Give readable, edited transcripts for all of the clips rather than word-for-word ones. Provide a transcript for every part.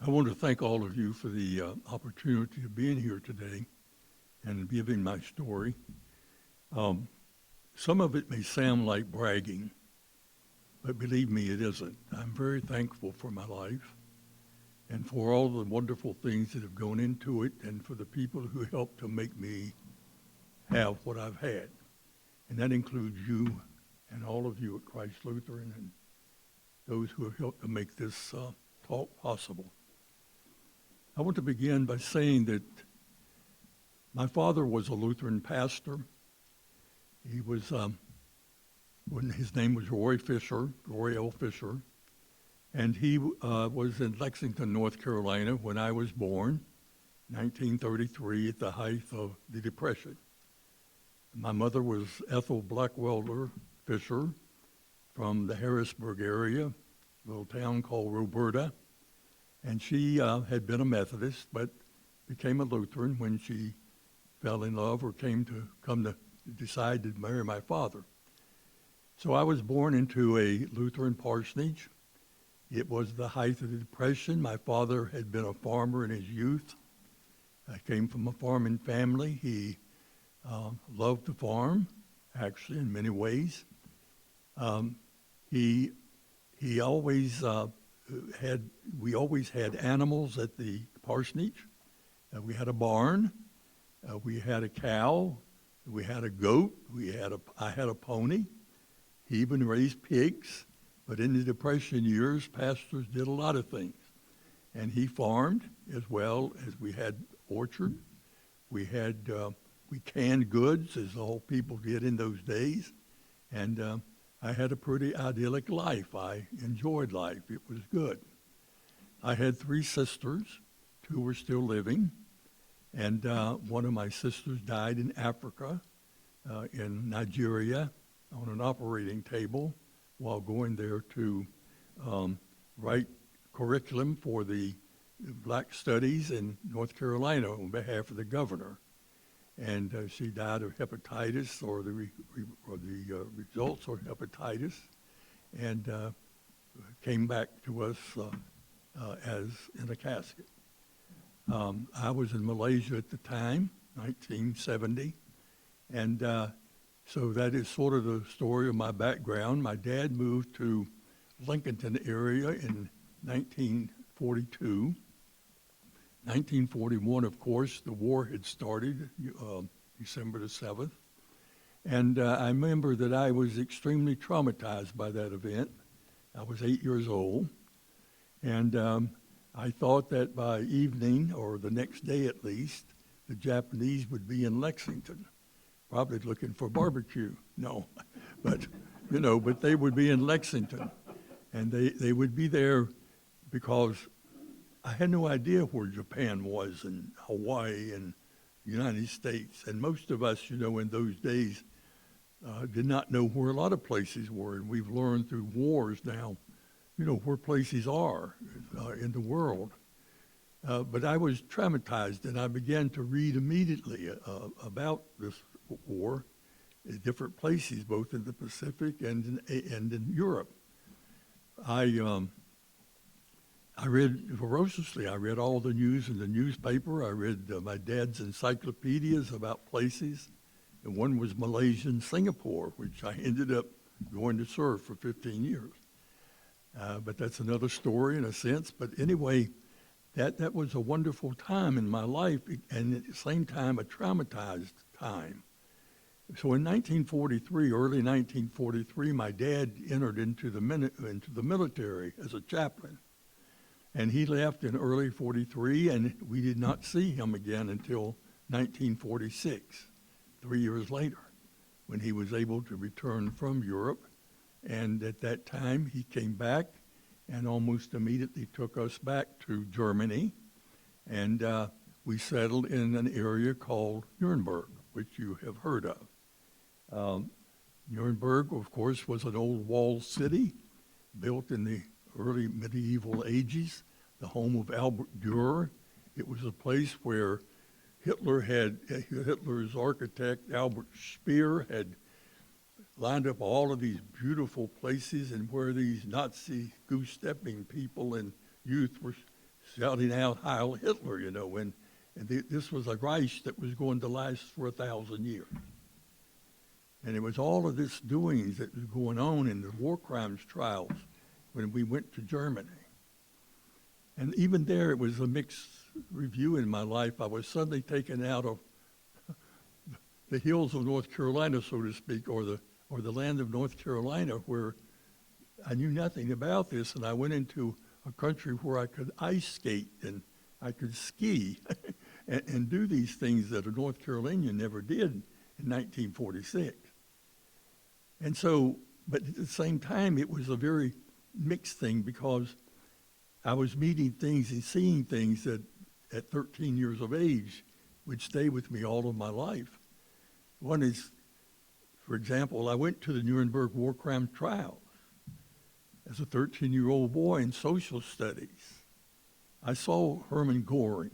I want to thank all of you for the opportunity of being here today and giving my story. Some of it may sound like bragging, but believe me, it isn't. I'm very thankful for my life and for all the wonderful things that have gone into it and for the people who helped to make me have what I've had. And that includes you and all of you at Christ Lutheran and those who have helped to make this talk possible. I want to begin by saying that my father was a Lutheran pastor. He was, his name was Roy L. Fisher, and he was in Lexington, North Carolina when I was born, 1933, at the height of the Depression. My mother was Ethel Blackwelder Fisher from the Harrisburg area, a little town called Roberta. And she had been a Methodist, but became a Lutheran when she fell in love or come to decide to marry my father. So I was born into a Lutheran parsonage. It was the height of the Depression. My father had been a farmer in his youth. I came from a farming family. He loved to farm, actually, in many ways. We always had animals at the parsonage. We had a barn. We had a cow. We had a goat. I had a pony. He even raised pigs. But in the Depression years, pastors did a lot of things. And he farmed as well as we had orchard. We canned goods, as all people did in those days. And I had a pretty idyllic life. I enjoyed life. It was good. I had 3 sisters. 2 were still living. And one of my sisters died in Africa, in Nigeria, on an operating table while going there to write curriculum for the black studies in North Carolina on behalf of the governor. And she died of hepatitis, or the results of hepatitis, and came back to us as in a casket. I was in Malaysia at the time, 1970, and so that is sort of the story of my background. My dad moved to Lincolnton area in 1942. 1941, of course, the war had started, December the 7th. And I remember that I was extremely traumatized by that event. I was 8 years old. And I thought that by evening, or the next day at least, the Japanese would be in Lexington, probably looking for barbecue. No, but they would be in Lexington. And they would be there because I had no idea where Japan was and Hawaii and the United States. And most of us, in those days did not know where a lot of places were. And we've learned through wars now, where places are in the world. But I was traumatized, and I began to read immediately about this war in different places, both in the Pacific and in Europe. I read voraciously. I read all the news in the newspaper. I read my dad's encyclopedias about places. And one was Malaysia and Singapore, which I ended up going to serve for 15 years. But that's another story in a sense. But anyway, that was a wonderful time in my life, and at the same time, a traumatized time. So in 1943, early 1943, my dad entered into the military as a chaplain. And he left in early 43, and we did not see him again until 1946, 3 years later, when he was able to return from Europe. And at that time, he came back and almost immediately took us back to Germany. And we settled in an area called Nuremberg, which you have heard of. Nuremberg, of course, was an old walled city built in the early medieval ages, the home of Albert Dürer. It was a place where Hitler's architect, Albert Speer, had lined up all of these beautiful places and where these Nazi goose-stepping people and youth were shouting out Heil Hitler, this was a Reich that was going to last for 1,000 years. And it was all of this doings that was going on in the war crimes trials when we went to Germany. And even there, it was a mixed review in my life. I was suddenly taken out of the hills of North Carolina, so to speak, or the land of North Carolina, where I knew nothing about this, and I went into a country where I could ice skate and I could ski and do these things that a North Carolinian never did in 1946. And so, but at the same time, it was a very mixed thing because I was meeting things and seeing things that at 13 years of age would stay with me all of my life. One is, for example, I went to the Nuremberg war crime trials as a 13-year-old boy in social studies. I saw Hermann Göring,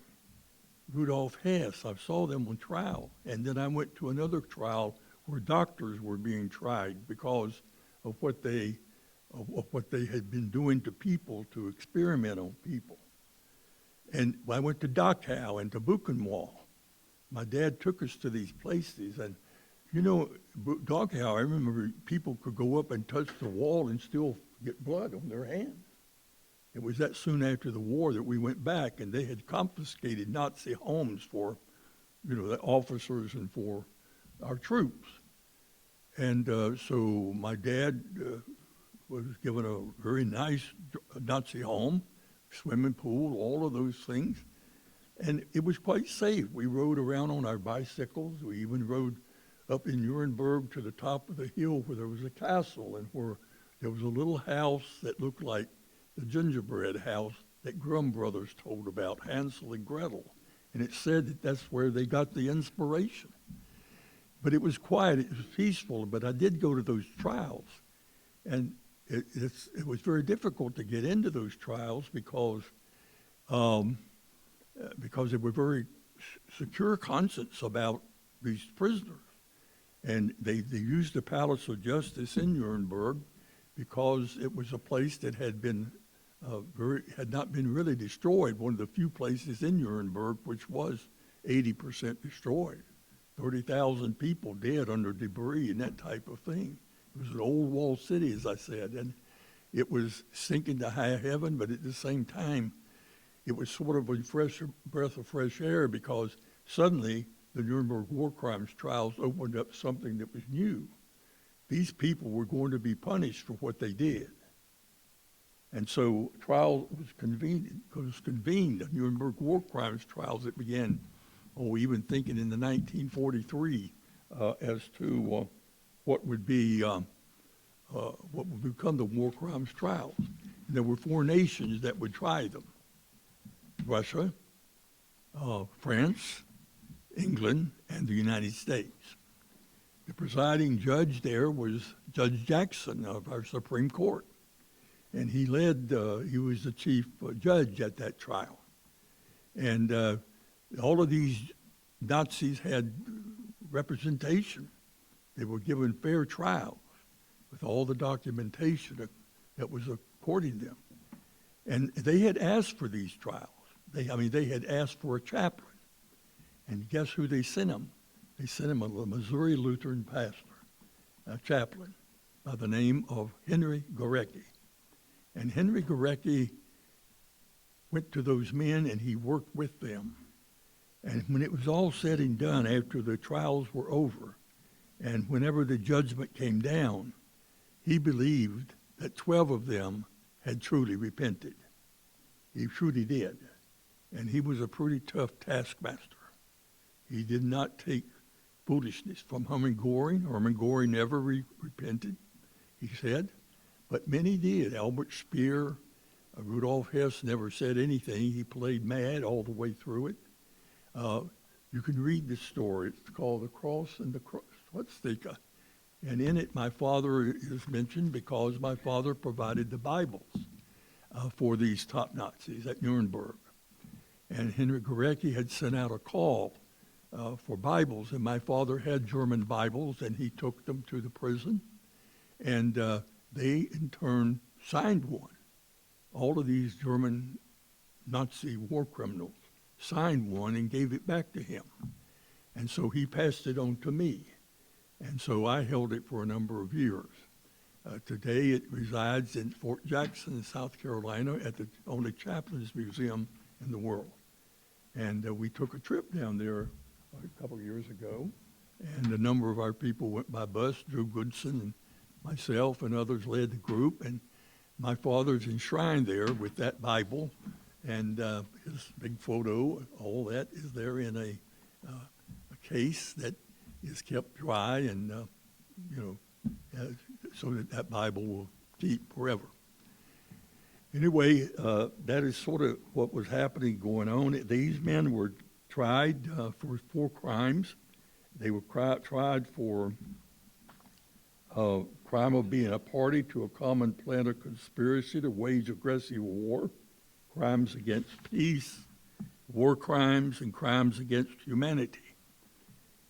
Rudolf Hess. I saw them on trial. And then I went to another trial where doctors were being tried because of what they had been doing to people, to experiment on people. And I went to Dachau and to Buchenwald. My dad took us to these places, and Dachau, I remember people could go up and touch the wall and still get blood on their hands. It was that soon after the war that we went back, and they had confiscated Nazi homes for, the officers and for our troops. And so my dad was given a very nice Nazi home, swimming pool, all of those things. And it was quite safe. We rode around on our bicycles. We even rode up in Nuremberg to the top of the hill where there was a castle and where there was a little house that looked like the gingerbread house that Grimm brothers told about, Hansel and Gretel. And it said that that's where they got the inspiration. But it was quiet, it was peaceful, but I did go to those trials. And it was very difficult to get into those trials because there were very secure conscience about these prisoners. And they used the Palace of Justice in Nuremberg because it was a place that had not been really destroyed, one of the few places in Nuremberg which was 80% destroyed. 30,000 people dead under debris and that type of thing. It was an old walled city, as I said, and it was sinking to high heaven, but at the same time, it was sort of a breath of fresh air because suddenly the Nuremberg war crimes trials opened up something that was new. These people were going to be punished for what they did. And so trial was convened, the Nuremberg war crimes trials that began, even thinking in the 1943 as to what would become the war crimes trials. And there were 4 nations that would try them: Russia, France, England, and the United States. The presiding judge there was Judge Jackson of our Supreme Court. And he was the chief judge at that trial. And all of these Nazis had representation. They were given fair trials with all the documentation that was according to them. And they had asked for these trials. They had asked for a chaplain. And guess who they sent him? They sent him a Missouri Lutheran pastor, a chaplain, by the name of Henry Gorecki. And Henry Gorecki went to those men and he worked with them. And when it was all said and done, after the trials were over, and whenever the judgment came down, he believed that 12 of them had truly repented. He truly did. And he was a pretty tough taskmaster. He did not take foolishness from Hermann Göring. Hermann Göring never repented, he said, but many did. Albert Speer, Rudolf Hess never said anything. He played mad all the way through it. You can read this story. It's called The Cross and the Swastika. And in it, my father is mentioned because my father provided the Bibles for these top Nazis at Nuremberg. And Henry Gorecki had sent out a call for Bibles, and my father had German Bibles, and he took them to the prison, and they in turn signed one. All of these German Nazi war criminals, signed one and gave it back to him. And so he passed it on to me. And so I held it for a number of years. Today it resides in Fort Jackson, South Carolina, at the only chaplains museum in the world. And we took a trip down there a couple of years ago, and a number of our people went by bus. Drew Goodson and myself and others led the group, and my father's enshrined there with that Bible, and his big photo, all that is there in a case that is kept dry and, so that Bible will keep forever. Anyway, that is sort of what was happening, going on. These men were tried for 4 crimes. They were tried for crime of being a party to a common plan or conspiracy to wage aggressive war, crimes against peace, war crimes, and crimes against humanity.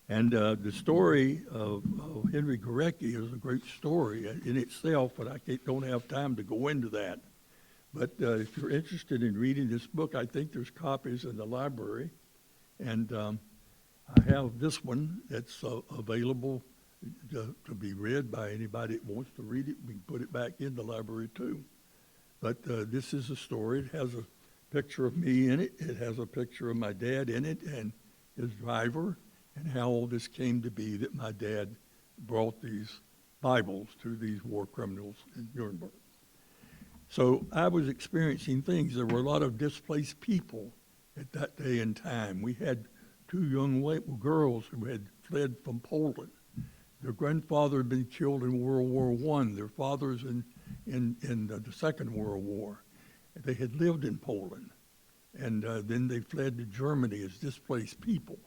And the story of Henry Gorecki is a great story in itself, but I don't have time to go into that. But if you're interested in reading this book, I think there's copies in the library. And I have this one that's available to be read by anybody that wants to read it. We can put it back in the library too. But this is a story. It has a picture of me in it. It has a picture of my dad in it and his driver, and how all this came to be that my dad brought these Bibles to these war criminals in Nuremberg. So I was experiencing things. There were a lot of displaced people at that day and time. We had 2 young girls who had fled from Poland. Their grandfather had been killed in World War I. Their fathers in the Second World War. They had lived in Poland. And then they fled to Germany as displaced people,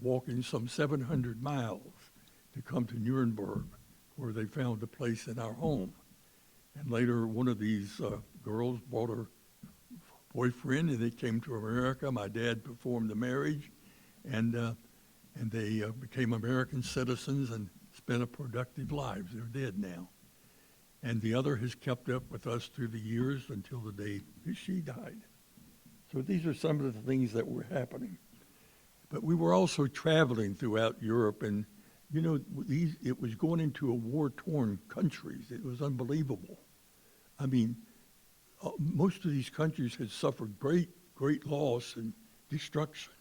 walking some 700 miles to come to Nuremberg, where they found a place in our home. And later, one of these girls brought her boyfriend, and they came to America. My dad performed the marriage, and they became American citizens and spent a productive lives. They're dead now. And the other has kept up with us through the years until the day that she died. So these are some of the things that were happening. But we were also traveling throughout Europe, and it was going into a war-torn countries. It was unbelievable. I mean, most of these countries had suffered great, great loss and destruction,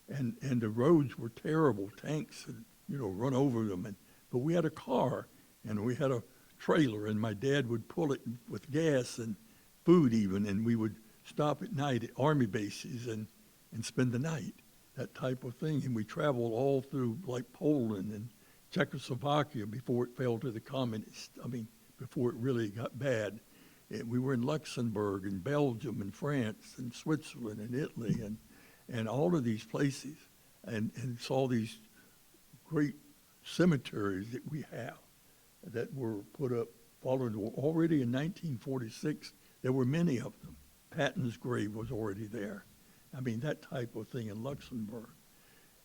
and the roads were terrible. Tanks had, run over them. But we had a car, and we had a trailer, and my dad would pull it with gas and food even, and we would stop at night at army bases and spend the night, that type of thing. And we traveled all through like Poland and Czechoslovakia before it fell to the communists. Before it really got bad. We were in Luxembourg and Belgium and France and Switzerland and Italy and all of these places, and saw these great cemeteries that we have that were put up following the war. Already in 1946, there were many of them. Patton's grave was already there. That type of thing in Luxembourg.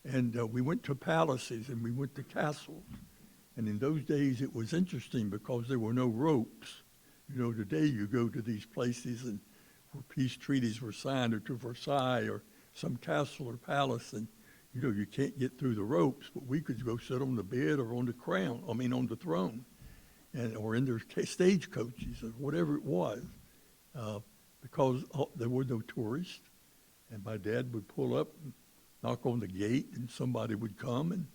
And we went to palaces and we went to castles. And in those days, it was interesting because there were no ropes. Today you go to these places and where peace treaties were signed, or to Versailles or some castle or palace, and you can't get through the ropes, but we could go sit on the bed or on the on the throne, or in their stagecoaches or whatever it was, because there were no tourists. And my dad would pull up and knock on the gate, and somebody would come, and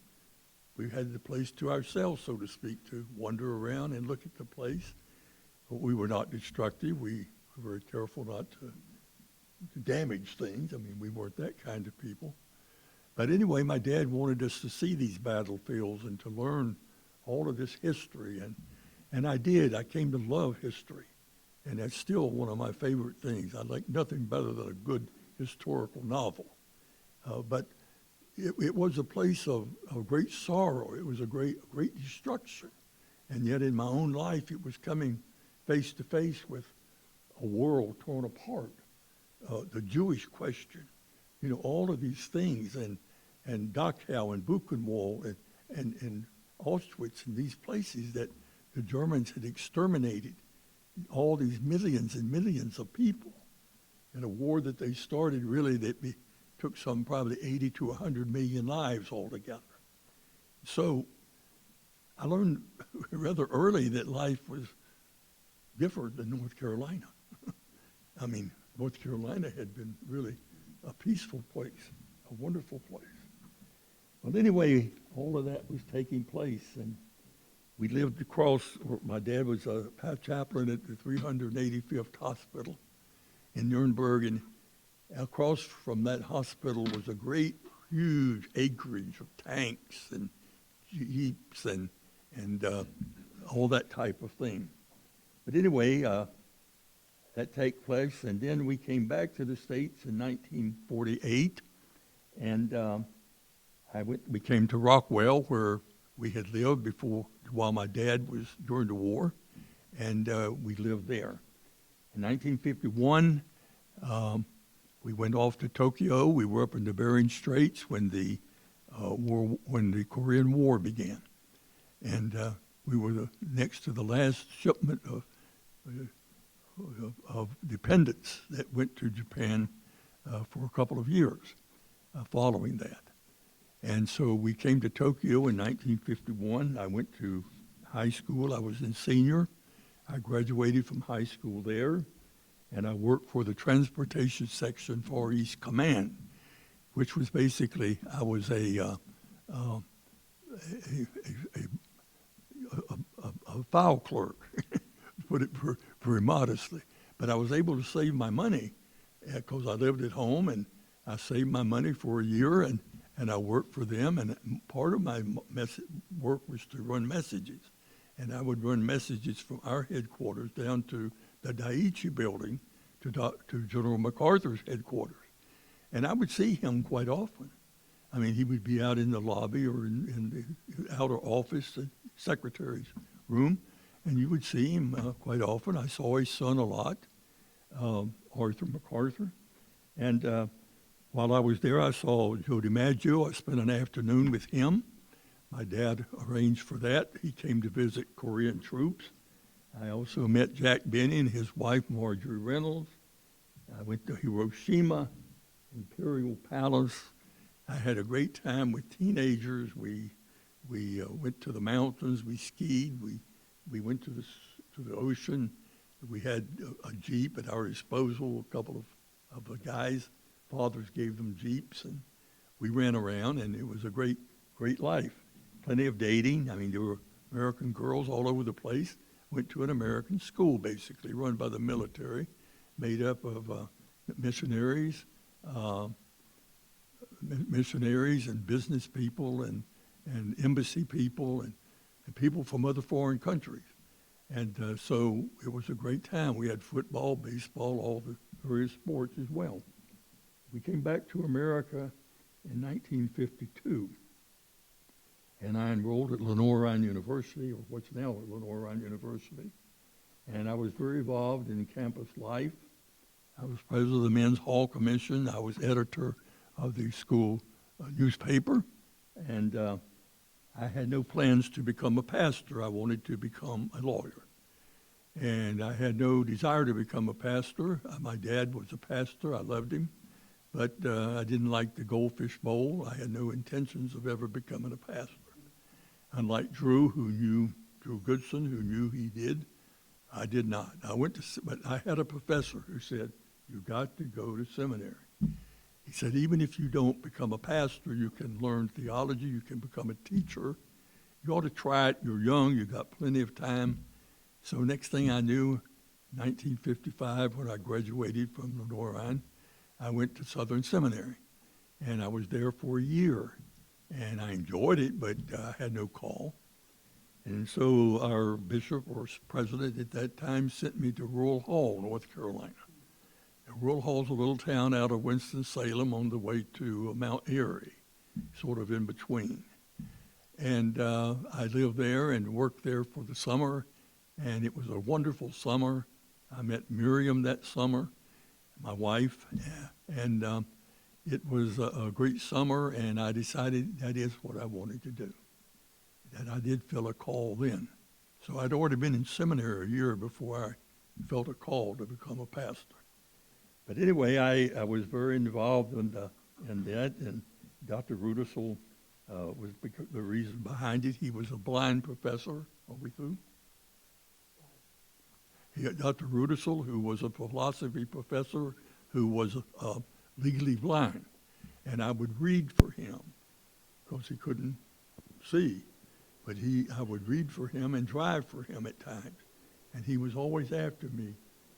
we had the place to ourselves, so to speak, to wander around and look at the place. But we were not destructive. We were very careful not to damage things. We weren't that kind of people. But anyway, my dad wanted us to see these battlefields and to learn all of this history. And I did. I came to love history. And that's still one of my favorite things. I like nothing better than a good historical novel. But it was a place of great sorrow. It was a great destruction. And yet in my own life, it was coming face to face with a world torn apart. The Jewish question, all of these things, and Dachau and Buchenwald and Auschwitz and these places that the Germans had exterminated all these millions and millions of people. in a war that they started really took some probably 80 to 100 million lives altogether. So I learned rather early that life was different than North Carolina. I mean, North Carolina had been really a peaceful place, a wonderful place. Well, anyway, all of that was taking place, and we lived across. My dad was a chaplain at the 385th Hospital in Nuremberg, and across from that hospital was a great, huge acreage of tanks and jeeps and all that type of thing. But anyway, that took place, and then we came back to the States in 1948, and we came to Rockwell, where we had lived while my dad was during the war, and we lived there. In 1951, we went off to Tokyo. We were up in the Bering Straits when the Korean War began, and we were next to the last shipment of dependents that went to Japan for a couple of years following that. And so we came to Tokyo in 1951. I went to high school. I was in senior. I graduated from high school there, and I worked for the Transportation Section Far East Command, which was basically, I was a file clerk, to put it very modestly. But I was able to save my money because I lived at home, and I saved my money for a year, and I worked for them, and part of my work was to run messages. And I would run messages from our headquarters down to the Daiichi building to General MacArthur's headquarters. And I would see him quite often. I mean, he would be out in the lobby or in the outer office, the secretary's room, and you would see him quite often. I saw his son a lot, Arthur MacArthur. And while I was there, I saw Joe DiMaggio. I spent an afternoon with him. My dad arranged for that. He came to visit Korean troops. I also met Jack Benny and his wife, Marjorie Reynolds. I went to Hiroshima, Imperial Palace. I had a great time with teenagers. We went to the mountains. We skied. We went to the ocean. We had a Jeep at our disposal. A couple of the guys, fathers gave them Jeeps, and we ran around, and it was a great life. Plenty of dating. I mean, there were American girls all over the place. Went to an American school, basically, run by the military, made up of missionaries and business people and embassy people and people from other foreign countries. And so it was a great time. We had football, baseball, all the various sports as well. We came back to America in 1952, and I enrolled at Lenoir-Rhyne University, or what's now Lenoir-Rhyne University, and I was very involved in campus life. I was president of the Men's Hall Commission. I was editor of the school newspaper, and I had no plans to become a pastor. I wanted to become a lawyer, and I had no desire to become a pastor. My dad was a pastor. I loved him, but I didn't like the Goldfish Bowl. I had no intentions of ever becoming a pastor. Unlike Drew Goodson, who knew he did, I did not. But I had a professor who said, "You've got to go to seminary." He said, even if you don't become a pastor, you can learn theology, you can become a teacher. You ought to try it. You're young, you got plenty of time. So next thing I knew, 1955, when I graduated from Lenoir-Rhyne, I went to Southern Seminary. And I was there for a year. And I enjoyed it, but I had no call. And so our bishop or president at that time sent me to Rural Hall, North Carolina. Now, Rural Hall's a little town out of Winston-Salem on the way to Mount Airy, sort of in between. And I lived there and worked there for the summer, and it was a wonderful summer. I met Miriam that summer, my wife, and it was a great summer, and I decided that is what I wanted to do. And I did feel a call then. So I'd already been in seminary a year before I felt a call to become a pastor. But anyway, I was very involved in that, and Dr. Rudisell was the reason behind it. He was a blind professor. Are we through? Dr. Rudisell, who was a philosophy professor who was legally blind. And I would read for him because he couldn't see. But I would read for him and drive for him at times. And he was always after me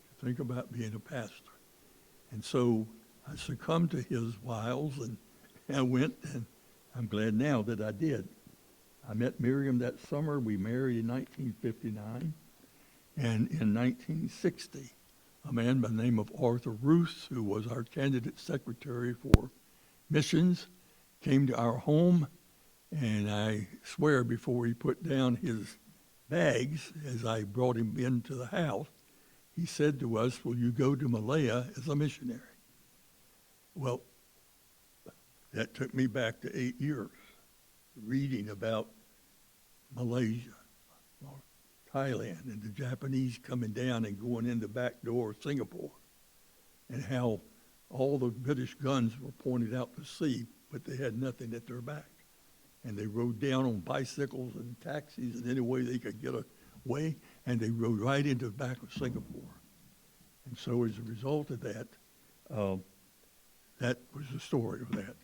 to think about being a pastor. And so I succumbed to his wiles, and I went, and I'm glad now that I did. I met Miriam that summer. We married in 1959. And in 1960, a man by the name of Arthur Roos, who was our candidate secretary for missions, came to our home, and I swear before he put down his bags, as I brought him into the house, he said to us, "Will you go to Malaya as a missionary?" Well, that took me back to 8 years, reading about Malaysia, or Thailand, and the Japanese coming down and going in the back door of Singapore, and how all the British guns were pointed out to sea, but they had nothing at their back. And they rode down on bicycles and taxis and any way they could get away, and they rode right into the back of Singapore. And so as a result of that, that was the story of that.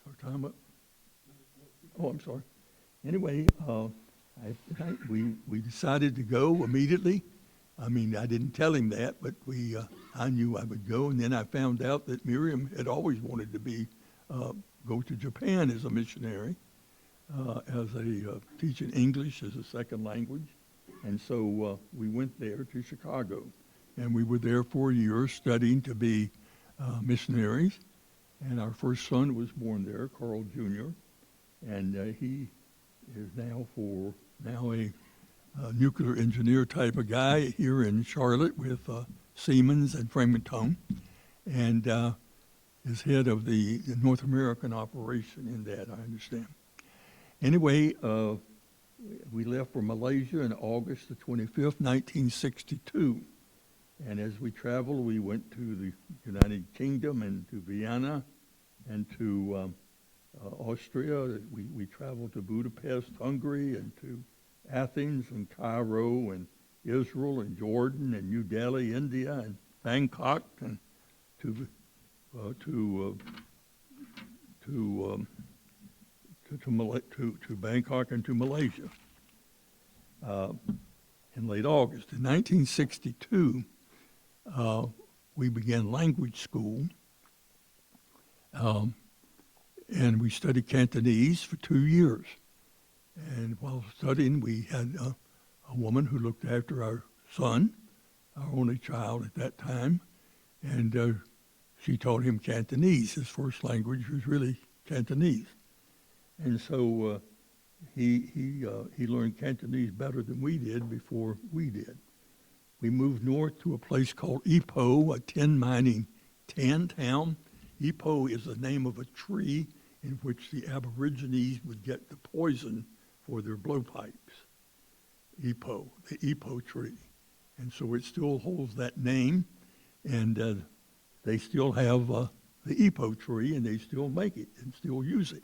Our time up? Oh, I'm sorry. Anyway, we decided to go immediately. I mean, I didn't tell him that, but I knew I would go. And then I found out that Miriam had always wanted to go to Japan as a missionary, teaching English as a second language. And so we went there to Chicago. And we were there for a year studying to be missionaries. And our first son was born there, Carl Jr. And he is now a nuclear engineer type of guy here in Charlotte with Siemens and Framingham, and is head of the North American operation in that, I understand. Anyway, we left for Malaysia on August the 25th, 1962. And as we traveled, we went to the United Kingdom and to Vienna and to Austria. We traveled to Budapest, Hungary, and to Athens and Cairo and Israel and Jordan and New Delhi, India, and Bangkok, and to Bangkok and to Malaysia in late August. In 1962, we began language school, and we studied Cantonese for 2 years. And while studying, we had a woman who looked after our son, our only child at that time, and she taught him Cantonese. His first language was really Cantonese. And so he learned Cantonese better than we did before we did. We moved north to a place called Ipoh, a tin mining town. Ipoh is the name of a tree in which the Aborigines would get the poison for their blowpipes. Ipoh, the Ipoh tree. And so it still holds that name, and they still have the Ipoh tree, and they still make it and still use it,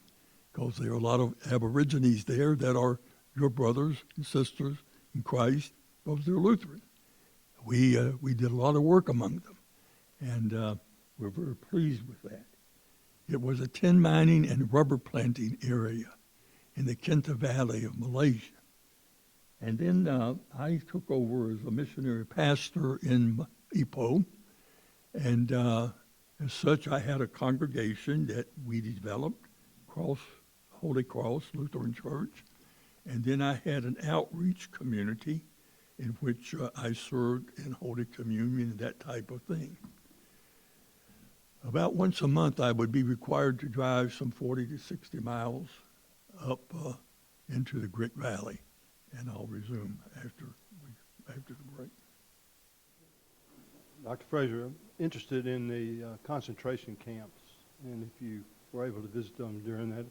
because there are a lot of Aborigines there that are your brothers and sisters in Christ, because they're Lutheran. We did a lot of work among them, and we're very pleased with that. It was a tin mining and rubber planting area in the Kinta Valley of Malaysia. And then I took over as a missionary pastor in Ipoh, and as such, I had a congregation that we developed, Holy Cross Lutheran Church, and then I had an outreach community in which I served in Holy Communion and that type of thing. About once a month, I would be required to drive some 40 to 60 miles up into the Grit Valley, and I'll resume after the break. Dr. Fraser, I'm interested in the concentration camps, and if you were able to visit them during that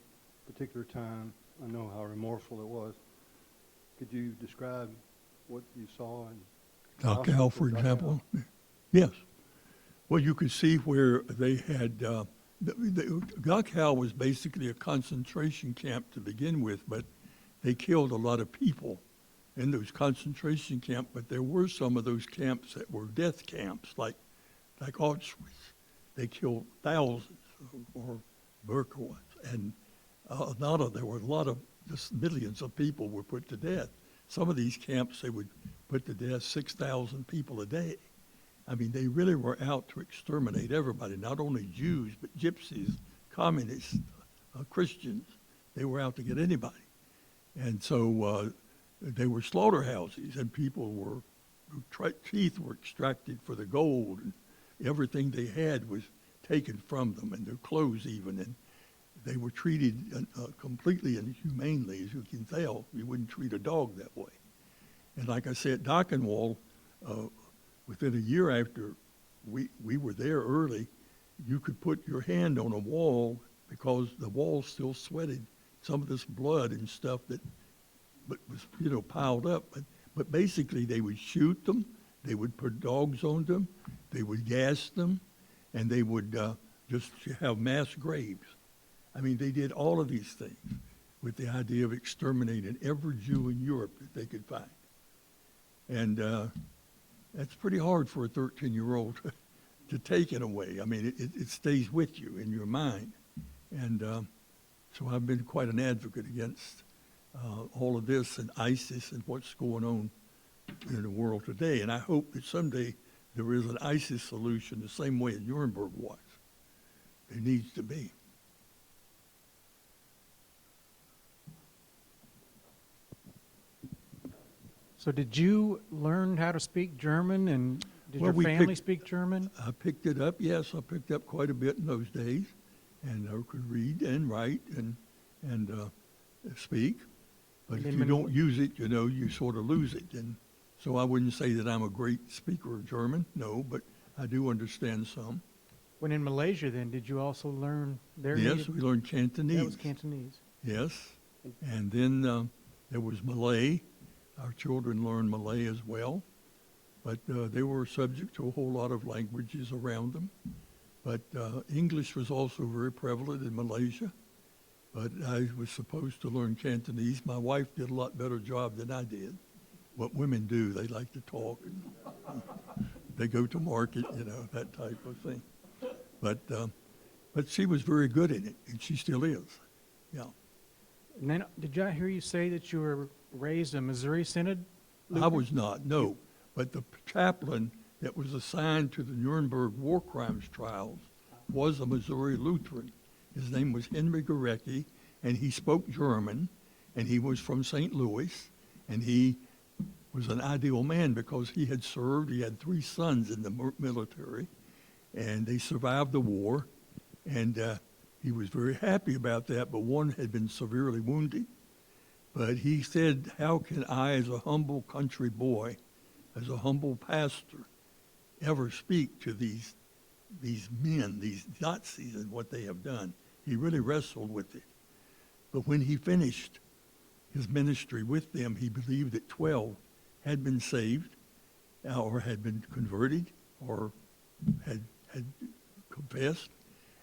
particular time. I know how remorseful it was. Could you describe what you saw? Dachau, for example? Yes. Well, you could see where they had, Dachau was basically a concentration camp to begin with, but they killed a lot of people in those concentration camps. But there were some of those camps that were death camps, like Auschwitz. They killed thousands, or Birkenau, and there were a lot of, just millions of people were put to death. Some of these camps, they would put to death 6,000 people a day. I mean, they really were out to exterminate everybody, not only Jews, but gypsies, communists, Christians. They were out to get anybody. And so they were slaughterhouses, and teeth were extracted for the gold, and everything they had was taken from them, and their clothes even. And they were treated completely inhumanely, as you can tell. You wouldn't treat a dog that way. And like I said, Dachau, within a year after we were there early, you could put your hand on a wall because the wall still sweated some of this blood and stuff that was, piled up. But basically they would shoot them, they would put dogs on them, they would gas them, and they would just have mass graves. I mean, they did all of these things with the idea of exterminating every Jew in Europe that they could find. And that's pretty hard for a 13-year-old to take in a way. I mean, it stays with you in your mind. And so I've been quite an advocate against all of this and ISIS and what's going on in the world today. And I hope that someday there is an ISIS solution the same way Nuremberg was. There needs to be. So did you learn how to speak German, and did your family speak German? I picked it up, yes. I picked up quite a bit in those days, and I could read and write and speak. But if you don't use it, you sort of lose it. And so I wouldn't say that I'm a great speaker of German, no, but I do understand some. When in Malaysia, then, did you also learn their Yes, native? we learned Cantonese. That was Cantonese. Yes, and then there was Malay. Our children learned Malay as well, but they were subject to a whole lot of languages around them. But English was also very prevalent in Malaysia, but I was supposed to learn Cantonese. My wife did a lot better job than I did. What women do, they like to talk. And, they go to market, that type of thing. But she was very good in it, and she still is, yeah. And then, did I hear you say that you were raised a Missouri Synod? I was not, no. But the chaplain that was assigned to the Nuremberg war crimes trials was a Missouri Lutheran. His name was Henry Gorecki, and he spoke German, and he was from St. Louis, and he was an ideal man because he had served. He had 3 sons in the military, and they survived the war, and he was very happy about that, but one had been severely wounded. But he said, how can I, as a humble country boy, as a humble pastor, ever speak to these men, these Nazis, and what they have done? He really wrestled with it. But when he finished his ministry with them, he believed that 12 had been saved, or had been converted, or had confessed.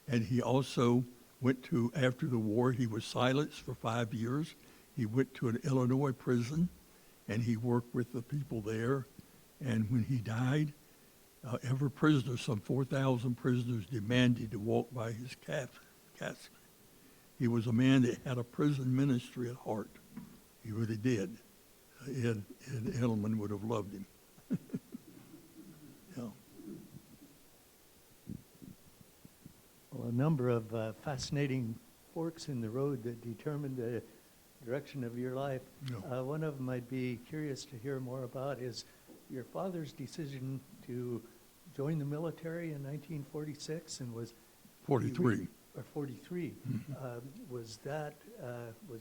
And he also went to, after the war, he was silenced for 5 years. He went to an Illinois prison, and he worked with the people there. And when he died, every prisoner, some 4,000 prisoners, demanded to walk by his casket. He was a man that had a prison ministry at heart. He really did. Ed Edelman would have loved him. Yeah. Well, a number of fascinating forks in the road that determined the direction of your life. Yeah. One of them I'd be curious to hear more about is your father's decision to join the military in 1946 and was 43. Or 43. Was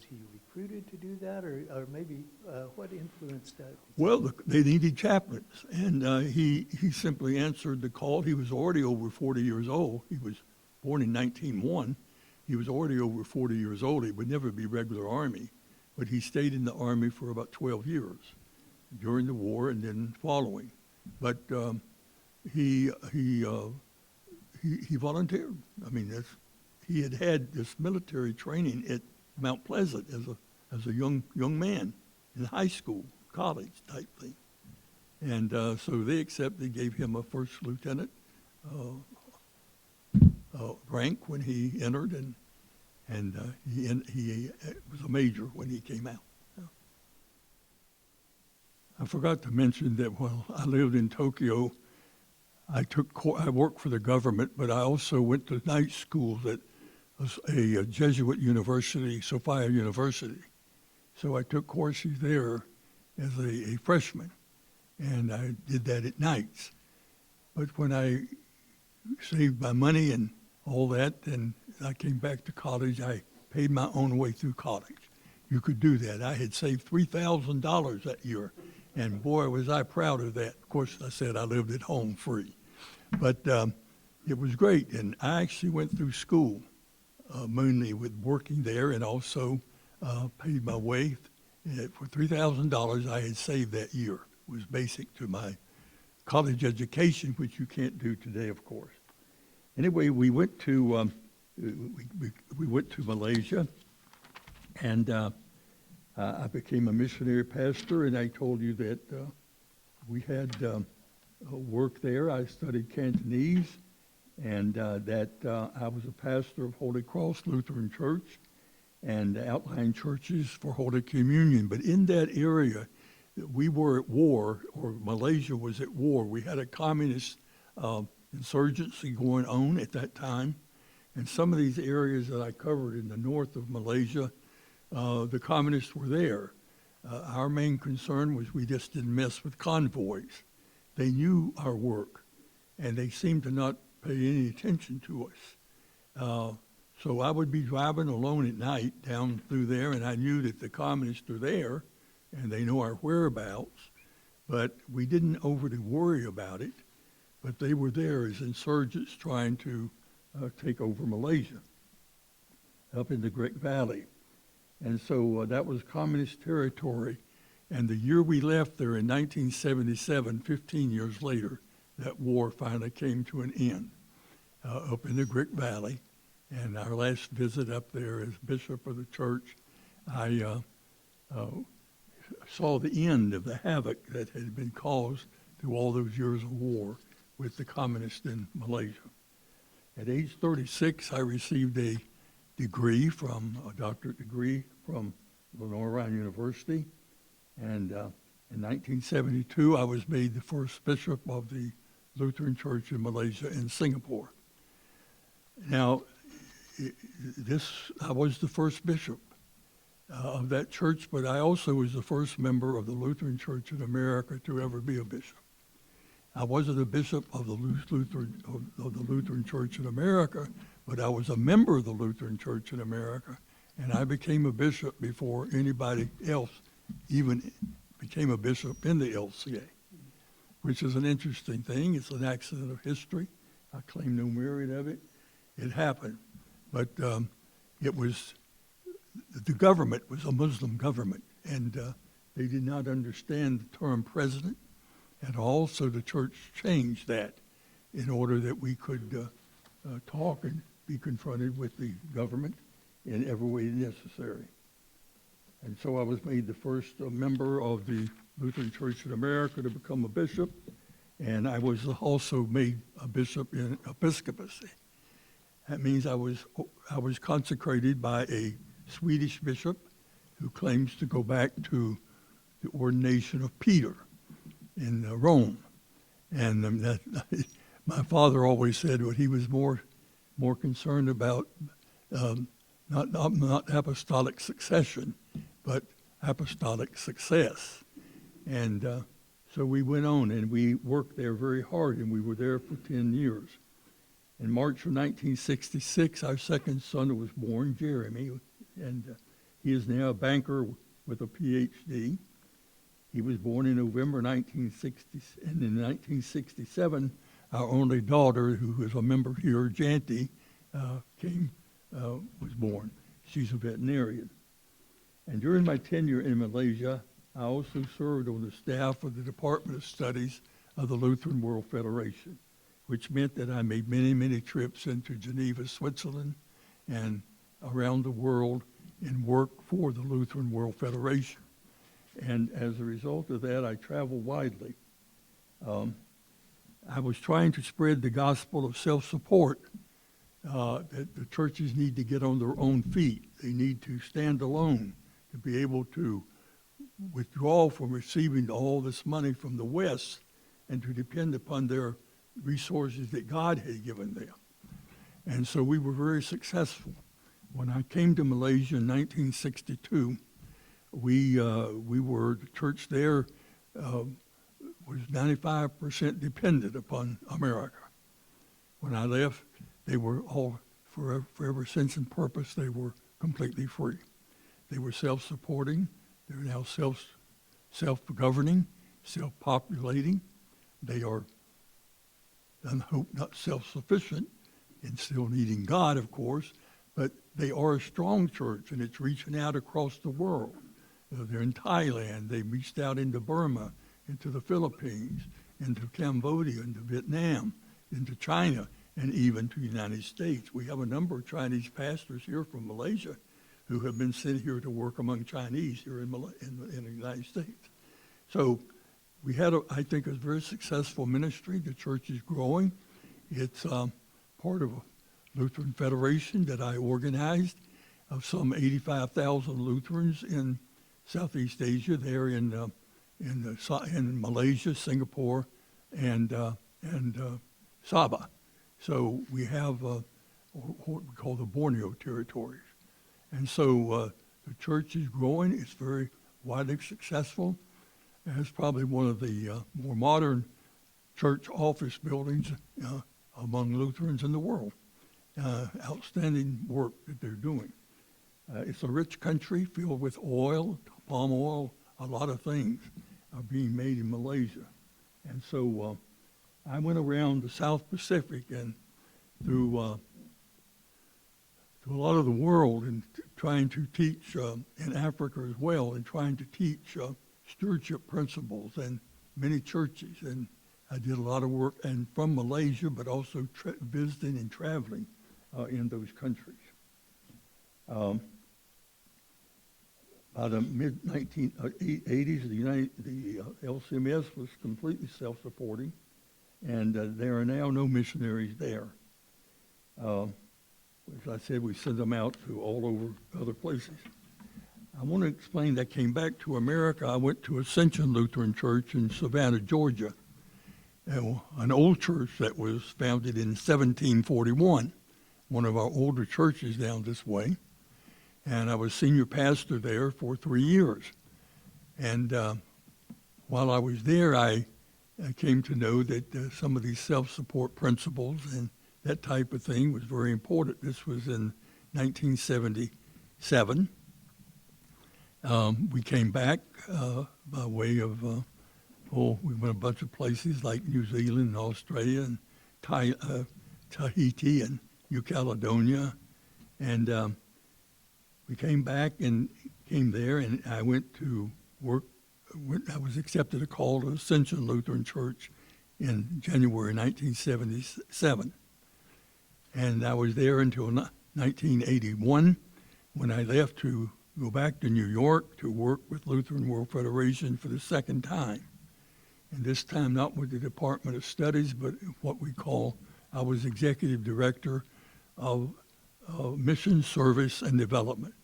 he recruited to do that, or maybe what influenced that? Well, they needed chaplains, and he simply answered the call. He was already over 40 years old. He was born in 1901. He was already over 40 years old. He would never be regular Army, but he stayed in the Army for about 12 years during the war and then following. But he he volunteered. I mean, he had this military training at Mount Pleasant as a young man in high school, college type thing. And so they accepted, gave him a first lieutenant rank when he entered, and he was a major when he came out. I forgot to mention that while I lived in Tokyo, I worked for the government, but I also went to night schools at a Jesuit university, Sophia University. So I took courses there as a freshman, and I did that at nights. But when I saved my money and all that, and I came back to college, I paid my own way through college. You could do that. I had saved $3,000 that year, and boy, was I proud of that. Of course, I said I lived at home free. But it was great, and I actually went through school, mainly with working there, and also paid my way for $3,000 I had saved that year. It was basic to my college education, which you can't do today, of course. Anyway, we went to Malaysia, and I became a missionary pastor, and I told you that we had work there. I studied Cantonese, and that I was a pastor of Holy Cross Lutheran Church and outlying churches for Holy Communion. But in that area, we were at war, or Malaysia was at war. We had a communist insurgency going on at that time. And some of these areas that I covered in the north of Malaysia, the communists were there. Our main concern was we just didn't mess with convoys. They knew our work, and they seemed to not pay any attention to us. So I would be driving alone at night down through there, and I knew that the communists are there, and they know our whereabouts, but we didn't overly worry about it. But they were there as insurgents trying to take over Malaysia up in the Great Valley. And so that was communist territory. And the year we left there in 1977, 15 years later, that war finally came to an end up in the Great Valley. And our last visit up there as bishop of the church, I saw the end of the havoc that had been caused through all those years of war with the communists in Malaysia. At age 36, I received a doctorate degree from Lenore University. And in 1972, I was made the first bishop of the Lutheran Church in Malaysia and Singapore. Now, I was the first bishop of that church, but I also was the first member of the Lutheran Church in America to ever be a bishop. I wasn't a bishop of the Lutheran Church in America, but I was a member of the Lutheran Church in America, and I became a bishop before anybody else even became a bishop in the LCA, which is an interesting thing. It's an accident of history. I claim no merit of it. It happened, but it was the government was a Muslim government, and they did not understand the term president at all. So the church changed that in order that we could talk and be confronted with the government in every way necessary. And so I was made the first member of the Lutheran Church in America to become a bishop, and I was also made a bishop in episcopacy. That means I was consecrated by a Swedish bishop who claims to go back to the ordination of Peter in Rome. And my father always said what he was more concerned about, not apostolic succession, but apostolic success. And so we went on, and we worked there very hard, and we were there for 10 years. In March of 1966, our second son was born, Jeremy, and he is now a banker with a PhD. He was born in November 1960, and in 1967, our only daughter, who is a member here, Janti, was born. She's a veterinarian. And during my tenure in Malaysia, I also served on the staff of the Department of Studies of the Lutheran World Federation. which meant that I made many, many trips into Geneva, Switzerland, and around the world and worked for the Lutheran World Federation. And as a result of that, I traveled widely. I was trying to spread the gospel of self-support, that the churches need to get on their own feet. They need to stand alone to be able to withdraw from receiving all this money from the West and to depend upon their resources that God had given them. And so we were very successful. When I came to Malaysia in 1962, the church there was 95% dependent upon America. When I left, they were all, for every sense and purpose, they were completely free. They were self-supporting. They're now self-governing, self-populating. They are, I hope, not self-sufficient and still needing God, of course, but they are a strong church, and it's reaching out across the world. They're in Thailand. They reached out into Burma, into the Philippines, into Cambodia, into Vietnam, into China, and even to the United States. We have a number of Chinese pastors here from Malaysia who have been sent here to work among Chinese here in the United States. So we had, I think, a very successful ministry. The church is growing. It's part of a Lutheran Federation that I organized of some 85,000 Lutherans in Southeast Asia, there in Malaysia, Singapore, and Sabah. So we have what we call the Borneo territories. And so the church is growing. It's very widely successful. And it's probably one of the more modern church office buildings among Lutherans in the world. Outstanding work that they're doing. It's a rich country filled with oil, palm oil, a lot of things are being made in Malaysia. And so I went around the South Pacific and through a lot of the world and trying to teach in Africa as well, and trying to teach stewardship principles in many churches. And I did a lot of work and from Malaysia, but also visiting and traveling in those countries. By the mid-1980s, the LCMS was completely self-supporting, and there are now no missionaries there. As I said, we send them out to all over other places. I want to explain that I came back to America. I went to Ascension Lutheran Church in Savannah, Georgia, an old church that was founded in 1741, one of our older churches down this way. And I was senior pastor there for 3 years. And while I was there, I came to know that some of these self-support principles and that type of thing was very important. This was in 1977. We came back by way of, we went a bunch of places like New Zealand and Australia and Tahiti and New Caledonia. And we came back and came there, and I went to work. I was accepted a call to Ascension Lutheran Church in January 1977. And I was there until 1981 when I left to go back to New York to work with Lutheran World Federation for the second time. And this time not with the Department of Studies, but what we call, I was executive director of mission service and development.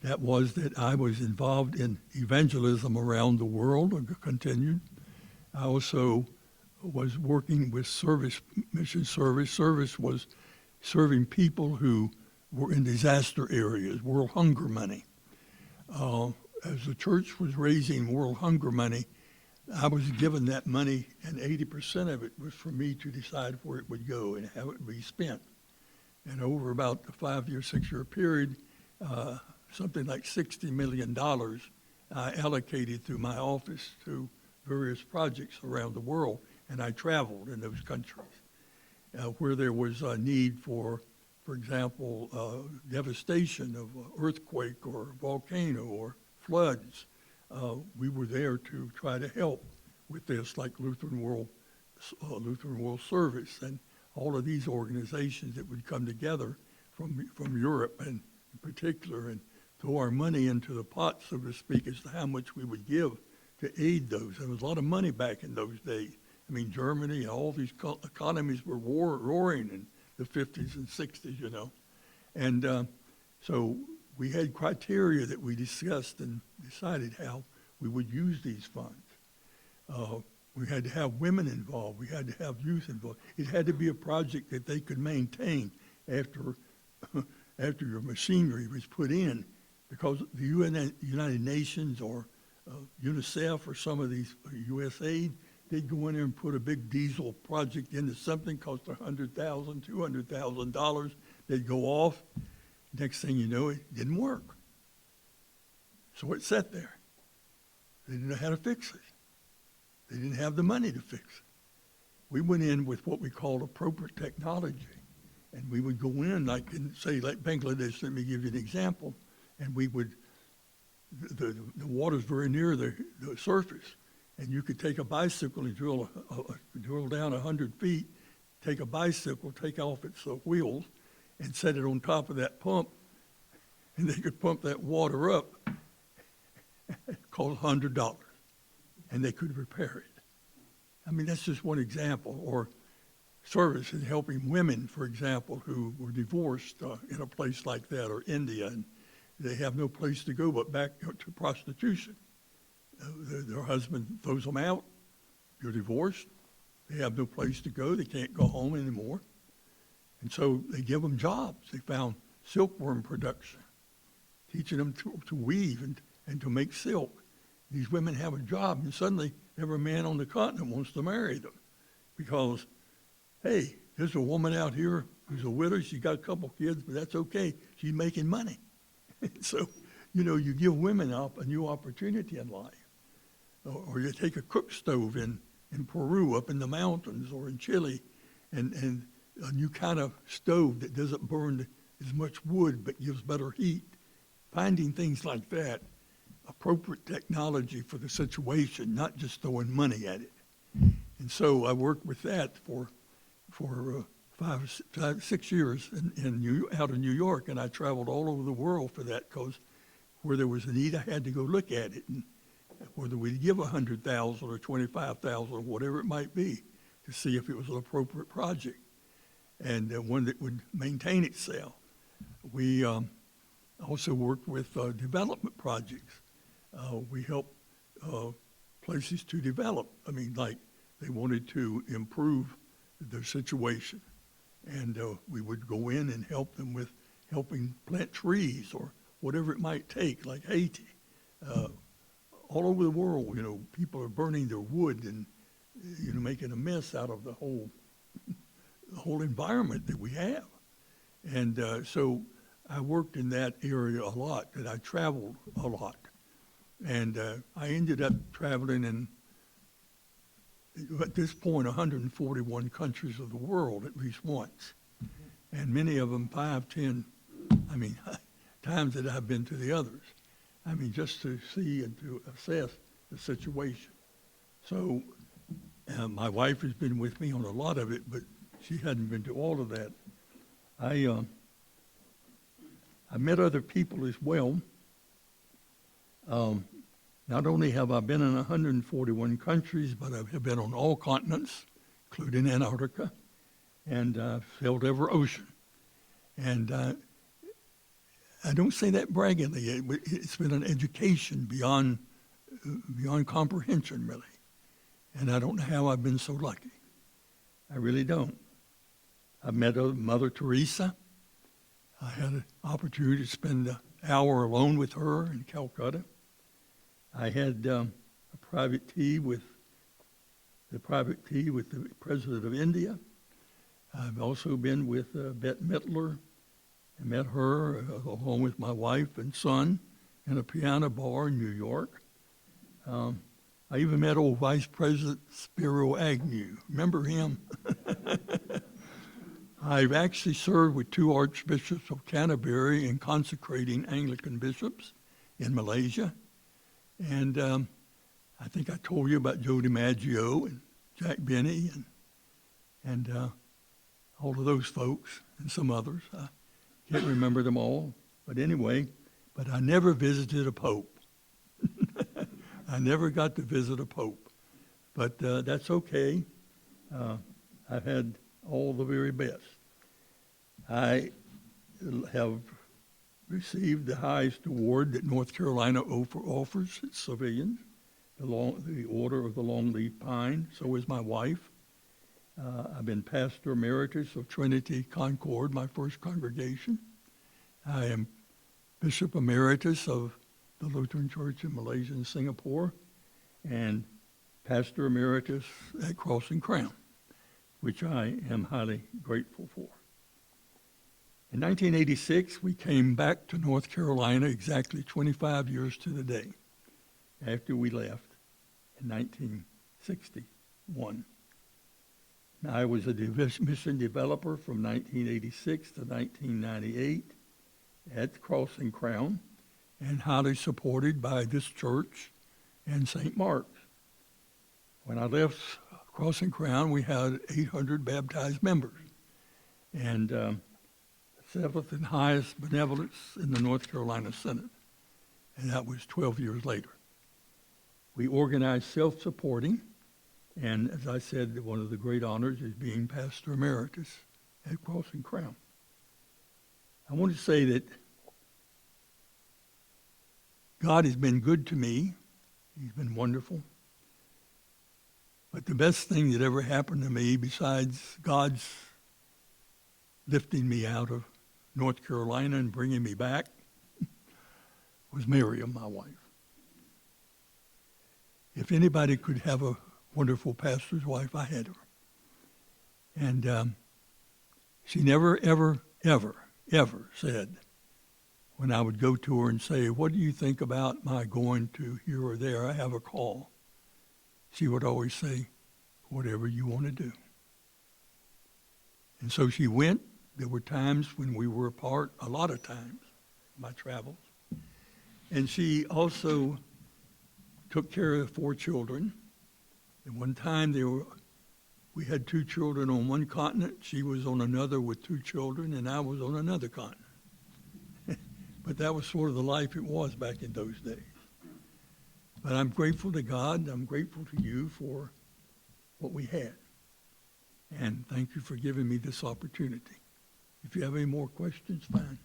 That was that I was involved in evangelism around the world, continued. I also was working with mission service. Service was serving people who were in disaster areas, world hunger money. As the church was raising world hunger money, I was given that money, and 80% of it was for me to decide where it would go and how it would be spent. And over about the 5-year, 6-year period, something like $60 million I allocated through my office to various projects around the world, and I traveled in those countries where there was a need for example, devastation of earthquake or volcano or floods. We were there to try to help with this, like Lutheran World Lutheran World Service, and all of these organizations that would come together from Europe and in particular and throw our money into the pot, so to speak, as to how much we would give to aid those. There was a lot of money back in those days. I mean, Germany and all these economies were roaring in the 50s and 60s, you know. And so we had criteria that we discussed and decided how we would use these funds. We had to have women involved. We had to have youth involved. It had to be a project that they could maintain after your machinery was put in, because the United Nations or UNICEF or some of these USAID, they'd go in there and put a big diesel project into something, cost $100,000, $200,000. They'd go off. Next thing you know, it didn't work. So it sat there. They didn't know how to fix it. They didn't have the money to fix it. We went in with what we called appropriate technology. And we would go in, like in, say, like Bangladesh, let me give you an example, and we would, the water's very near the surface, and you could take a bicycle and drill down 100 feet, take a bicycle, take off its wheels, and set it on top of that pump, and they could pump that water up. It cost $100, and they could repair it. I mean, that's just one example. Or service in helping women, for example, who were divorced in a place like that, or India, and they have no place to go but back to prostitution. Their husband throws them out. You're divorced. They have no place to go. They can't go home anymore. And so they give them jobs. They found silkworm production, teaching them to weave and to make silk. These women have a job, and suddenly every man on the continent wants to marry them because, hey, there's a woman out here who's a widow. She got a couple kids, but that's okay. She's making money. So, you know, you give women a new opportunity in life. Or you take a cook stove in Peru, up in the mountains, or in Chile, and a new kind of stove that doesn't burn as much wood but gives better heat. Finding things like that, appropriate technology for the situation, not just throwing money at it. And so I worked with that for 6 years out in New York, and I traveled all over the world for that, because where there was a need, I had to go look at it, and whether we'd give $100,000 or $25,000 or whatever it might be, to see if it was an appropriate project and one that would maintain itself. We also worked with development projects. We helped places to develop. I mean, like they wanted to improve their situation. And we would go in and help them with helping plant trees or whatever it might take, like Haiti. All over the world, you know, people are burning their wood and, you know, making a mess out of the whole environment that we have. And so I worked in that area a lot, and I traveled a lot. And I ended up traveling in, at this point, 141 countries of the world at least once. And many of them 5, 10, times that I've been to the others. I mean, just to see and to assess the situation. So my wife has been with me on a lot of it, but she hadn't been to all of that. I met other people as well. Not only have I been in 141 countries, but I have been on all continents, including Antarctica, and I've sailed every ocean. And I don't say that braggingly. It's been an education beyond comprehension, really. And I don't know how I've been so lucky. I really don't. I met Mother Teresa. I had an opportunity to spend an hour alone with her in Calcutta. I had a private tea with the President of India. I've also been with Bette Midler. I met her along with my wife and son in a piano bar in New York. I even met old Vice President Spiro Agnew. Remember him? I've actually served with 2 archbishops of Canterbury in consecrating Anglican bishops in Malaysia. And I think I told you about Joe DiMaggio. And Jack Benny and all of those folks and some others. I can't remember them all, but anyway, but I never visited a pope. I never got to visit a pope, but that's okay. I've had all the very best. I have received the highest award that North Carolina offers its civilians, the Order of the Longleaf Pine. So is my wife. I've been pastor emeritus of Trinity Concord, my first congregation. I am bishop emeritus of the Lutheran Church in Malaysia and Singapore, and pastor emeritus at Cross and Crown, which I am highly grateful for. In 1986, we came back to North Carolina exactly 25 years to the day after we left in 1961. Now, I was a mission developer from 1986 to 1998 at Cross and Crown, and highly supported by this church and St. Mark's. When I left Cross and Crown, we had 800 baptized members, and seventh and highest benevolence in the North Carolina Synod, and that was 12 years later. We organized self-supporting, and as I said, one of the great honors is being pastor emeritus at Cross and Crown. I want to say that God has been good to me. He's been wonderful. But the best thing that ever happened to me, besides God's lifting me out of North Carolina and bringing me back, was Miriam, my wife. If anybody could have a wonderful pastor's wife, I had her. And she never, ever, ever, ever said, when I would go to her and say, what do you think about my going to here or there? I have a call. She would always say, whatever you want to do. And so she went. There were times when we were apart, a lot of times, my travels. And she also took care of 4 children. And one time we had 2 children on one continent. She was on another with 2 children, and I was on another continent. But that was sort of the life it was back in those days. But I'm grateful to God. I'm grateful to you for what we had. And thank you for giving me this opportunity. If you have any more questions, fine.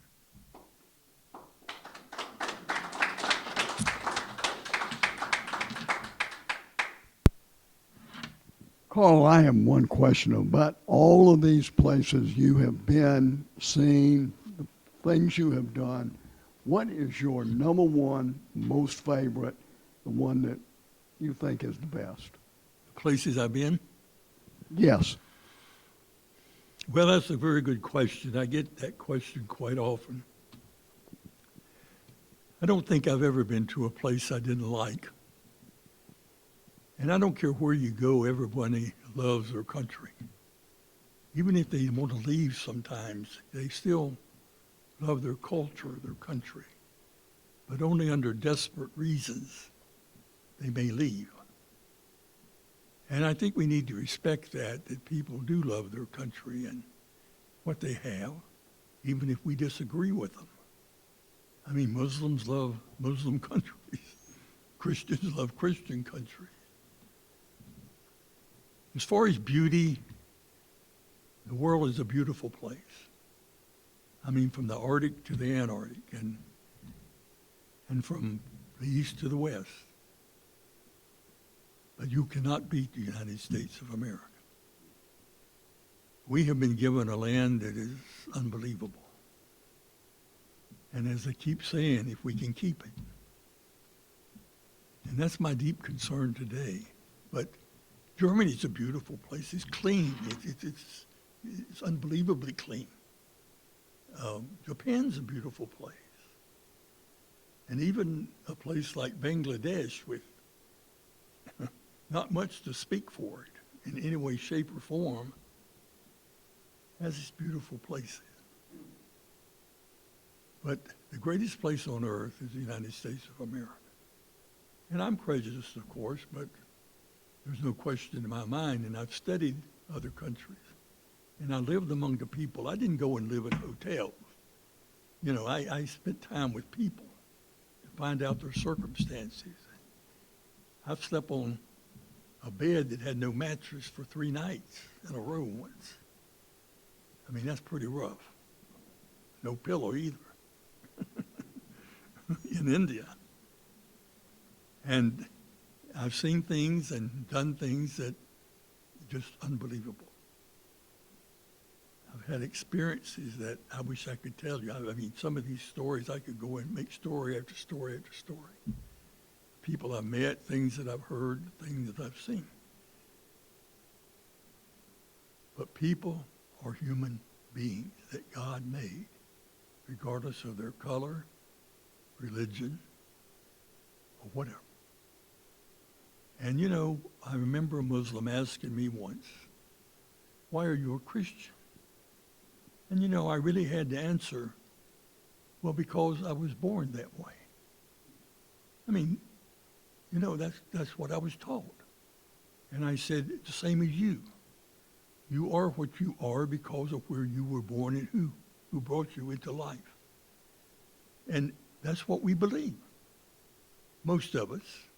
Carl, I have one question about all of these places you have been, seen, the things you have done. What is your number one, most favorite, the one that you think is the best? Places I've been? Yes. Well, that's a very good question. I get that question quite often. I don't think I've ever been to a place I didn't like. And I don't care where you go, everybody loves their country. Even if they want to leave sometimes, they still love their culture, their country. But only under desperate reasons they may leave. And I think we need to respect that people do love their country and what they have, even if we disagree with them. I mean, Muslims love Muslim countries. Christians love Christian countries. As far as beauty, the world is a beautiful place. I mean, from the Arctic to the Antarctic, and from the east to the west. But you cannot beat the United States of America. We have been given a land that is unbelievable. And as I keep saying, if we can keep it. And that's my deep concern today. But Germany's a beautiful place. It's clean. It's unbelievably clean. Japan's a beautiful place. And even a place like Bangladesh with not much to speak for it in any way, shape, or form, has its beautiful places. But the greatest place on earth is the United States of America. And I'm prejudiced, of course, but There's no question in my mind, and I've studied other countries. And I lived among the people. I didn't go and live in hotels. You know, I spent time with people to find out their circumstances. I've slept on a bed that had no mattress for 3 nights in a row once. I mean, that's pretty rough. No pillow either. In India. And I've seen things and done things that are just unbelievable. I've had experiences that I wish I could tell you. I mean, some of these stories, I could go and make story after story after story. People I've met, things that I've heard, things that I've seen. But people are human beings that God made, regardless of their color, religion, or whatever. And you know, I remember a Muslim asking me once, "Why are you a Christian?" And you know, I really had to answer, well, because I was born that way. I mean, you know, that's what I was taught. And I said, the same as you. You are what you are because of where you were born and who brought you into life. And that's what we believe. Most of us.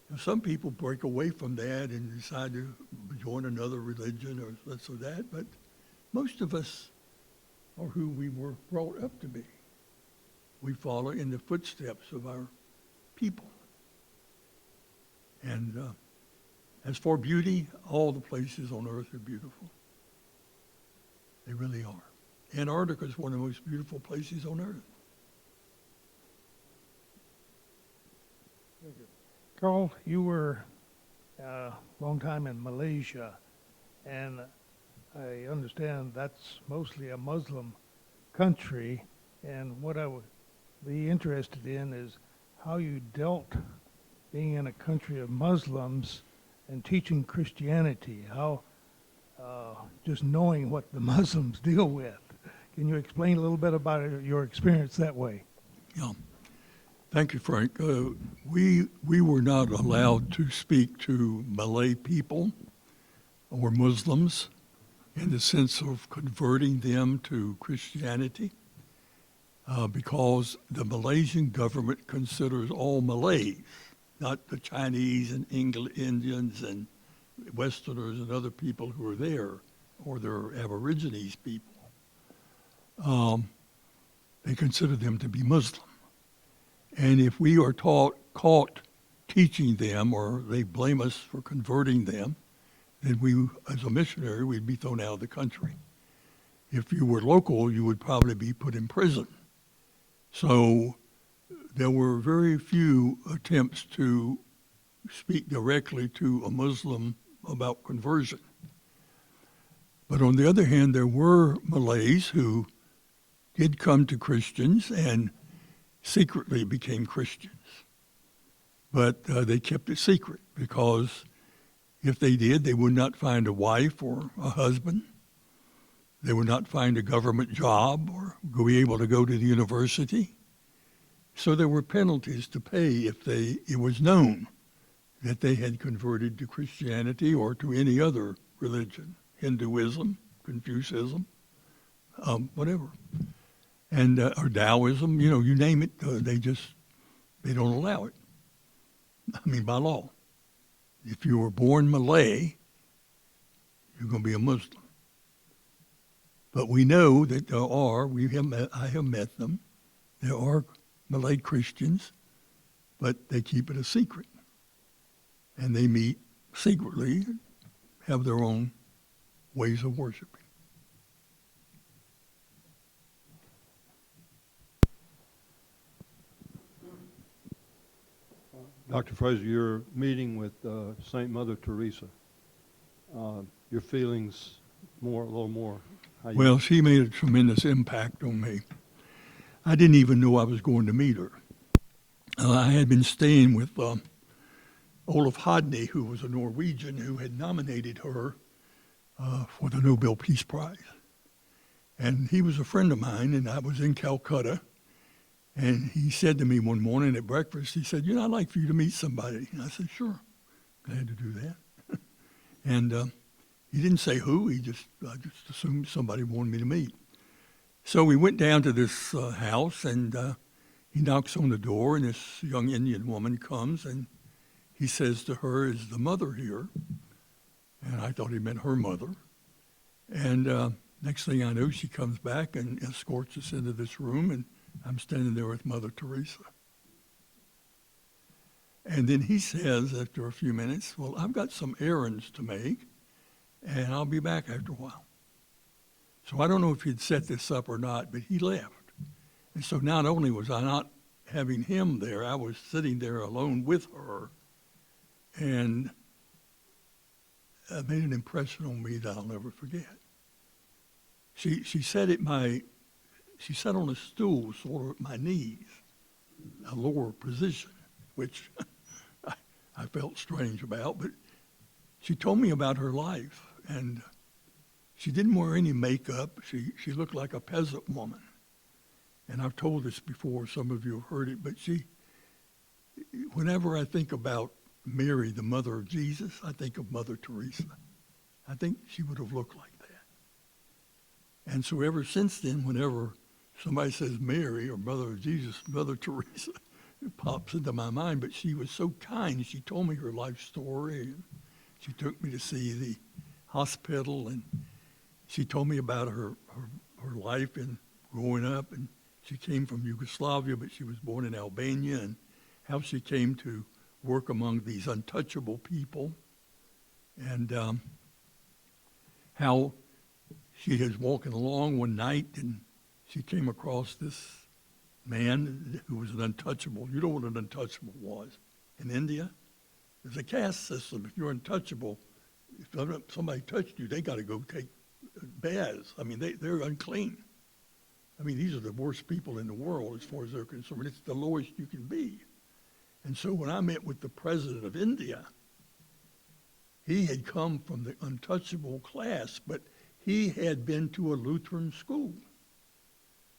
Now, some people break away from that and decide to join another religion or this or that, but most of us are who we were brought up to be. We follow in the footsteps of our people. And as for beauty, all the places on earth are beautiful. They really are. Antarctica is one of the most beautiful places on earth. Carl, you were a long time in Malaysia, and I understand that's mostly a Muslim country, and what I would be interested in is how you dealt being in a country of Muslims and teaching Christianity, how just knowing what the Muslims deal with. Can you explain a little bit about your experience that way? Yeah. Thank you, Frank. We were not allowed to speak to Malay people or Muslims in the sense of converting them to Christianity because the Malaysian government considers all Malays, not the Chinese and Indians and Westerners and other people who are there, or their Aborigines people. They consider them to be Muslim. And if we are caught teaching them, or they blame us for converting them, then we, as a missionary, we'd be thrown out of the country. If you were local, you would probably be put in prison. So there were very few attempts to speak directly to a Muslim about conversion. But on the other hand, there were Malays who did come to Christians and secretly became Christians. But they kept it secret because if they did, they would not find a wife or a husband. They would not find a government job or be able to go to the university. So there were penalties to pay if it was known that they had converted to Christianity or to any other religion, Hinduism, Confucianism, whatever. And or Taoism, you know, you name it, they don't allow it. I mean, by law. If you were born Malay, you're going to be a Muslim. But we know that there are, I have met them, there are Malay Christians, but they keep it a secret. And they meet secretly, have their own ways of worshiping. Dr. Fraser, you're meeting with St. Mother Teresa. Your feelings a little more. Well, she made a tremendous impact on me. I didn't even know I was going to meet her. I had been staying with Olaf Hodney, who was a Norwegian who had nominated her for the Nobel Peace Prize. And he was a friend of mine, and I was in Calcutta. And he said to me one morning at breakfast, he said, "I'd like for you to meet somebody." And I said, "Sure, I had to do that. And he didn't say who. I just assumed somebody wanted me to meet. So we went down to this house, and he knocks on the door, and this young Indian woman comes, and he says to her, "Is the mother here?" And I thought he meant her mother. And next thing I know, she comes back and escorts us into this room, and I'm standing there with Mother Teresa. And then he says, after a few minutes, "Well, I've got some errands to make, and I'll be back after a while." So I don't know if he'd set this up or not, but he left. And so not only was I not having him there, I was sitting there alone with her, and it made an impression on me that I'll never forget. She sat on a stool, sort of at my knees, a lower position, which I felt strange about, but she told me about her life, and she didn't wear any makeup. She looked like a peasant woman. And I've told this before, some of you have heard it, but whenever I think about Mary, the mother of Jesus, I think of Mother Teresa. I think she would have looked like that. And so ever since then, whenever somebody says Mary or Mother of Jesus, Mother Teresa, it pops into my mind. But she was so kind. She told me her life story, and she took me to see the hospital, and she told me about her life and growing up. And she came from Yugoslavia, but she was born in Albania, and how she came to work among these untouchable people, and how she was walking along one night and she came across this man who was an untouchable. You know what an untouchable was in India? There's a caste system. If you're untouchable, if somebody touched you, they got to go take baths. I mean, they're unclean. I mean, these are the worst people in the world as far as they're concerned. It's the lowest you can be. And so when I met with the president of India, he had come from the untouchable class, but he had been to a Lutheran school.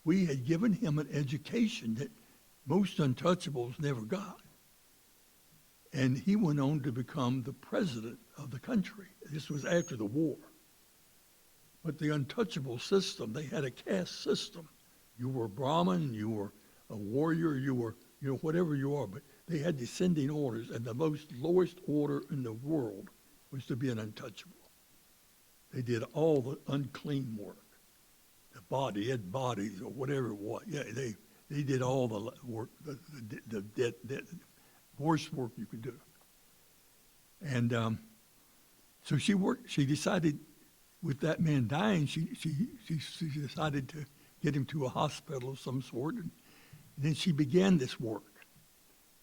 We had given him an education that most untouchables never got. And he went on to become the president of the country. This was after the war. But the untouchable system, they had a caste system. You were a Brahmin, you were a warrior, you were, whatever you are, but they had descending orders, and the lowest order in the world was to be an untouchable. They did all the unclean work. The body, had bodies or whatever it was. Yeah, they did all the work, the worst work you could do. And so she decided, with that man dying, she decided to get him to a hospital of some sort, and then she began this work.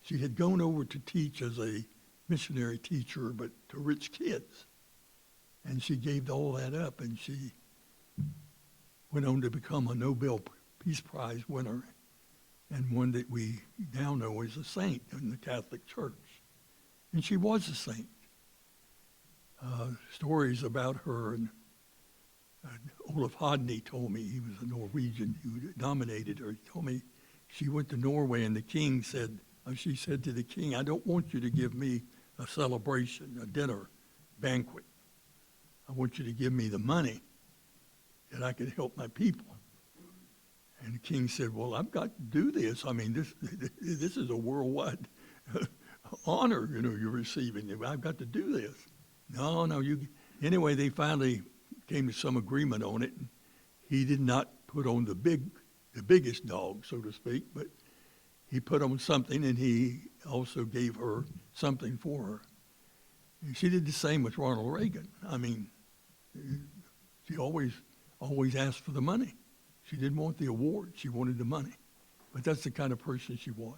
She had gone over to teach as a missionary teacher, but to rich kids. And she gave all that up, and she went on to become a Nobel Peace Prize winner, and one that we now know as a saint in the Catholic Church. And she was a saint. Stories about her, and Olaf Hodney told me, he was a Norwegian who nominated her. He told me she went to Norway, and the king said, she said to the king, "I don't want you to give me a celebration, a dinner, banquet. I want you to give me the money that I could help my people." And the king said, "Well, I've got to do this. I mean, this is a worldwide honor, you're receiving. I've got to do this." No, anyway, they finally came to some agreement on it. And he did not put on the biggest dog, so to speak, but he put on something, and he also gave her something for her. And she did the same with Ronald Reagan. I mean, she always asked for the money. She didn't want the award. She wanted the money. But that's the kind of person she was.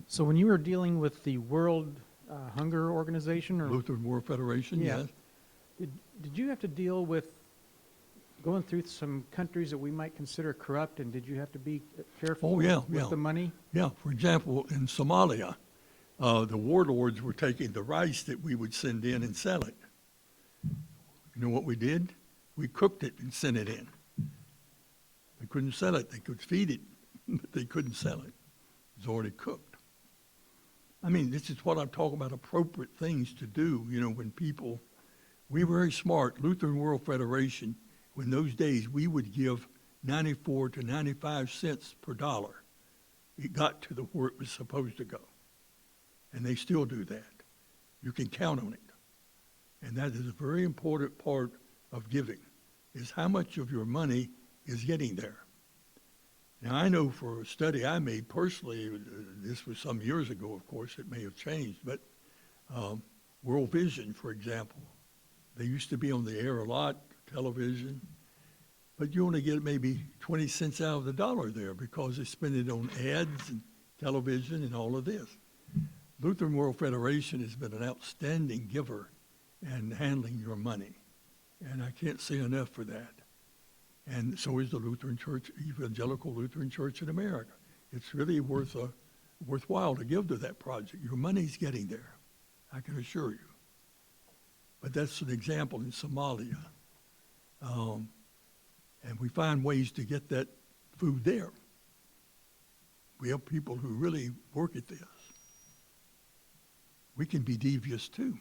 So when you were dealing with the World Hunger Organization, or Lutheran World Federation, Yeah. yes. did you have to deal with going through some countries that we might consider corrupt, and did you have to be careful with the money? Yeah, for example, in Somalia, the warlords were taking the rice that we would send in and sell it. You know what we did? We cooked it and sent it in. They couldn't sell it. They could feed it, but they couldn't sell it. It's already cooked. I mean, this is what I'm talking about, appropriate things to do, you know, when people, we were very smart. Lutheran World Federation, in those days, we would give 94 to 95 cents per dollar. It got to where it was supposed to go. And they still do that. You can count on it. And that is a very important part of giving, is how much of your money is getting there. Now, I know for a study I made personally, this was some years ago, of course, it may have changed, but World Vision, for example, they used to be on the air a lot, television, but you only get maybe 20 cents out of the dollar there because they spend it on ads and television and all of this. Lutheran World Federation has been an outstanding giver and handling your money, and I can't say enough for that. And so is the Lutheran Church, Evangelical Lutheran Church in America. It's really worthwhile to give to that project. Your money's getting there, I can assure you. But that's an example in Somalia. And we find ways to get that food there. We have people who really work at this. We can be devious too.